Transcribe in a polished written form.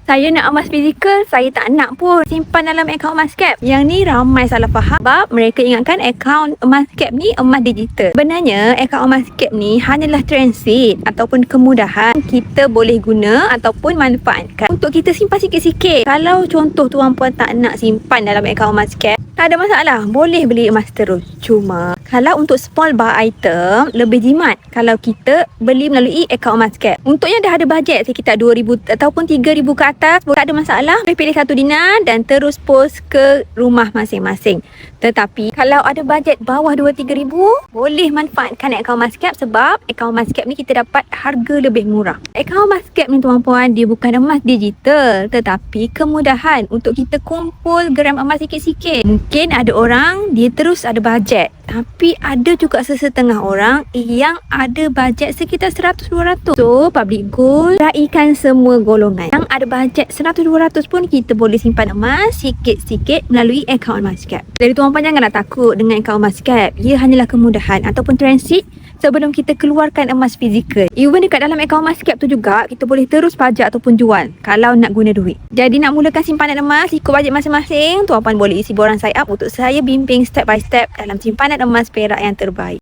Saya nak emas fizikal, saya tak nak pun simpan dalam akaun Emascap. Yang ni ramai salah faham sebab mereka ingatkan akaun Emascap ni emas digital. Sebenarnya akaun Emascap ni hanyalah transit ataupun kemudahan kita boleh guna ataupun manfaatkan untuk kita simpan sikit-sikit. Kalau contoh tuan puan tak nak simpan dalam akaun Emascap, tak ada masalah, boleh beli emas terus. Cuma kalau untuk small bar item lebih jimat kalau kita beli melalui akaun Emascap. Untuk yang dah ada bajet sekitar 2,000 ataupun 3,000 ke atas, tak ada masalah, boleh pilih satu dinar dan terus post ke rumah masing-masing. Tetapi kalau ada bajet bawah 2-3,000, boleh manfaatkan akaun Emascap sebab akaun Emascap ni kita dapat harga lebih murah. Akaun Emascap ni tuan-puan, dia bukan emas digital tetapi kemudahan untuk kita kumpul gram emas sikit-sikit. Mungkin ada orang dia terus ada bajet, tapi ada juga sesetengah orang yang ada bajet sekitar 100-200. So public gold raikan semua golongan. Yang ada bajet 100-200 pun kita boleh simpan emas sikit-sikit melalui akaun Emascap. Jadi tuan-puan janganlah takut dengan akaun Emascap. Ia hanyalah kemudahan ataupun transit sebelum kita keluarkan emas fizikal. Even dekat dalam akaun Emascap tu juga kita boleh terus pajak ataupun jual kalau nak guna duit. Jadi nak mulakan simpanan emas ikut bajet masing-masing, tuan-puan boleh isi borang saya up untuk saya bimbing step by step dalam simpanan emas perak yang terbaik.